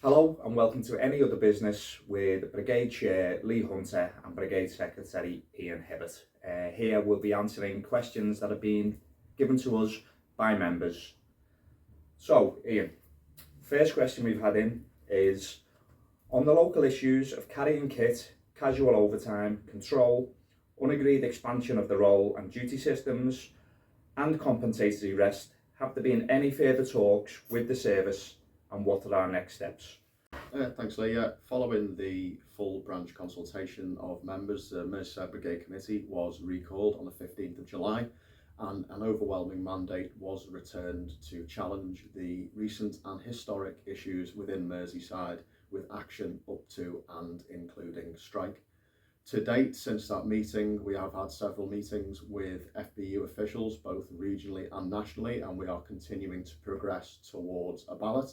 Hello and welcome to Any Other Business with Brigade Chair Lee Hunter and Brigade Secretary Ian Hibbert. Here we'll be answering questions that have been given to us by members. So Ian, first question we've had in is on the local issues of carrying kit, casual overtime, control, unagreed expansion of the role and duty systems and compensatory rest, have there been any further talks with the service and what are our next steps? Thanks, Lee. Following the full branch consultation of members, the Merseyside Brigade Committee was recalled on the 15th of July and an overwhelming mandate was returned to challenge the recent and historic issues within Merseyside with action up to and including strike. To date, since that meeting, we have had several meetings with FBU officials, both regionally and nationally, and we are continuing to progress towards a ballot.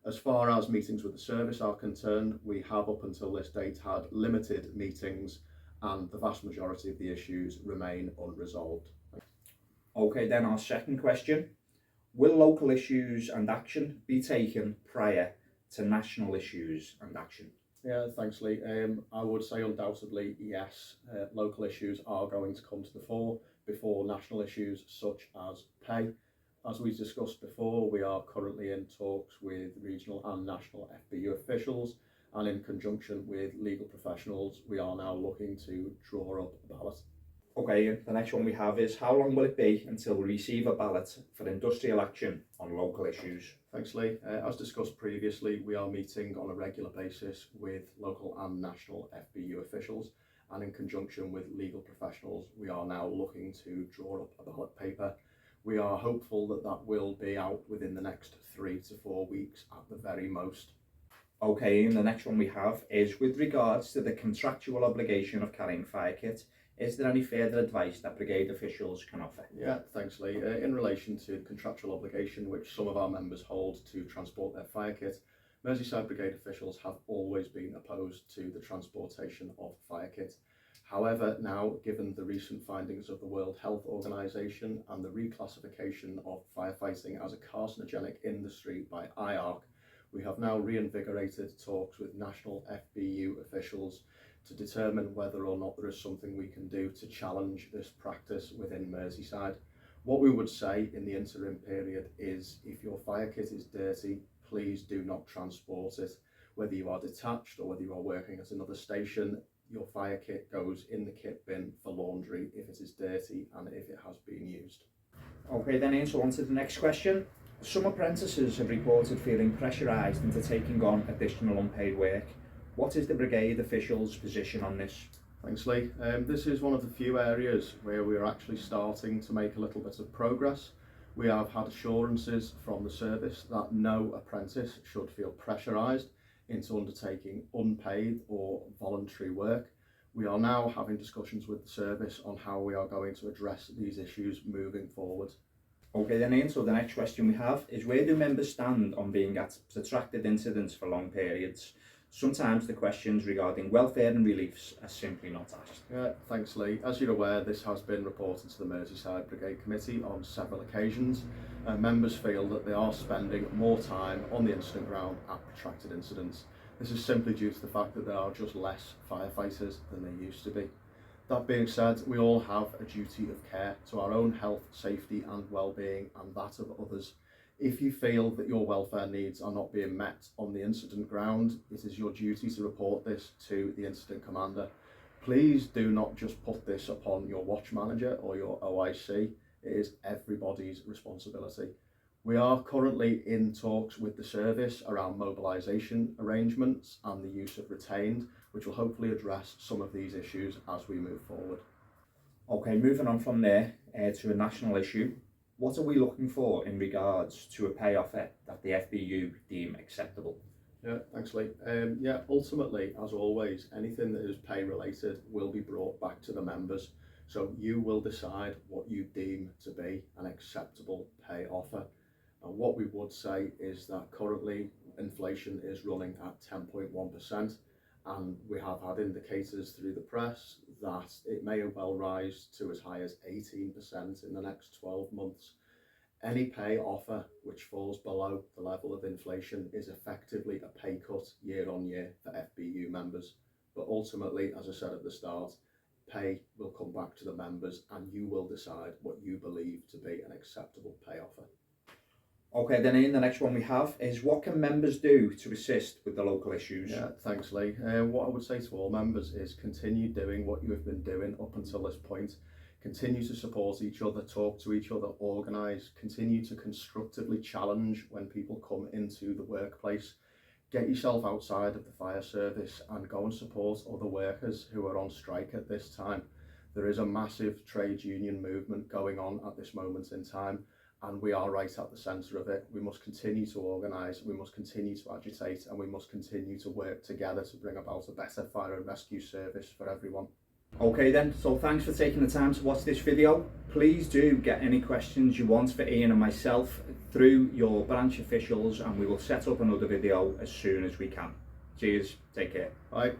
As far as meetings with the service are concerned, we have up until this date had limited meetings and the vast majority of the issues remain unresolved. Okay, then our second question. Will local issues and action be taken prior to national issues and action? Yeah, thanks, Lee. I would say undoubtedly yes, local issues are going to come to the fore before national issues such as pay. As we discussed before, we are currently in talks with regional and national FBU officials, and in conjunction with legal professionals, we are now looking to draw up a ballot. Okay, the next one we have is how long will it be until we receive a ballot for industrial action on local issues? Thanks, Lee. As discussed previously, we are meeting on a regular basis with local and national FBU officials, and in conjunction with legal professionals, we are now looking to draw up a ballot paper. We are hopeful that that will be out within the next 3 to 4 weeks at the very most. Okay, and the next one we have is with regards to the contractual obligation of carrying fire kit, is there any further advice that brigade officials can offer? Yeah, thanks, Lee. In relation to the contractual obligation which some of our members hold to transport their fire kit, Merseyside Brigade officials have always been opposed to the transportation of fire kit. However, now, given the recent findings of the World Health Organization and the reclassification of firefighting as a carcinogenic industry by IARC, we have now reinvigorated talks with national FBU officials to determine whether or not there is something we can do to challenge this practice within Merseyside. What we would say in the interim period is if your fire kit is dirty, please do not transport it. Whether you are detached or whether you are working at another station, your fire kit goes in the kit bin for laundry if it is dirty and if it has been used. Okay, then so on to the next question. Some apprentices have reported feeling pressurised into taking on additional unpaid work. What is the brigade officials' position on this? Thanks, Lee. This is one of the few areas where we're actually starting to make a little bit of progress. We have had assurances from the service that no apprentice should feel pressurised into undertaking unpaid or voluntary work. We are now having discussions with the service on how we are going to address these issues moving forward. Okay then Ian, so the next question we have is where do members stand on being at protracted incidents for long periods? Sometimes the questions regarding welfare and reliefs are simply not asked. Yeah, thanks, Lee. As you're aware, this has been reported to the Merseyside Brigade Committee on several occasions. Members feel that they are spending more time on the incident ground at protracted incidents. This is simply due to the fact that there are just less firefighters than there used to be. That being said, we all have a duty of care to our own health, safety and well-being and that of others. If you feel that your welfare needs are not being met on the incident ground, it is your duty to report this to the incident commander. Please do not just put this upon your watch manager or your OIC. It is everybody's responsibility. We are currently in talks with the service around mobilisation arrangements and the use of retained, which will hopefully address some of these issues as we move forward. Okay, moving on from there to a national issue. What are we looking for in regards to a pay offer that the FBU deem acceptable? Yeah, thanks, Lee. Ultimately, as always, anything that is pay related will be brought back to the members. So you will decide what you deem to be an acceptable pay offer. And what we would say is that currently inflation is running at 10.1%, and we have had indicators through the press that it may well rise to as high as 18% in the next 12 months. Any pay offer which falls below the level of inflation is effectively a pay cut year on year for FBU members. But ultimately, as I said at the start, pay will come back to the members and you will decide what you believe to be an acceptable pay offer. Okay, then Ian, the next one we have is, what can members do to assist with the local issues? Yeah, thanks, Lee. What I would say to all members is continue doing what you have been doing up until this point. Continue to support each other, talk to each other, organise, continue to constructively challenge when people come into the workplace. Get yourself outside of the fire service and go and support other workers who are on strike at this time. There is a massive trade union movement going on at this moment in time, and we are right at the centre of it. We must continue to organise, we must continue to agitate, and we must continue to work together to bring about a better fire and rescue service for everyone. Okay then, so thanks for taking the time to watch this video. Please do get any questions you want for Ian and myself through your branch officials, and we will set up another video as soon as we can. Cheers, take care. Bye.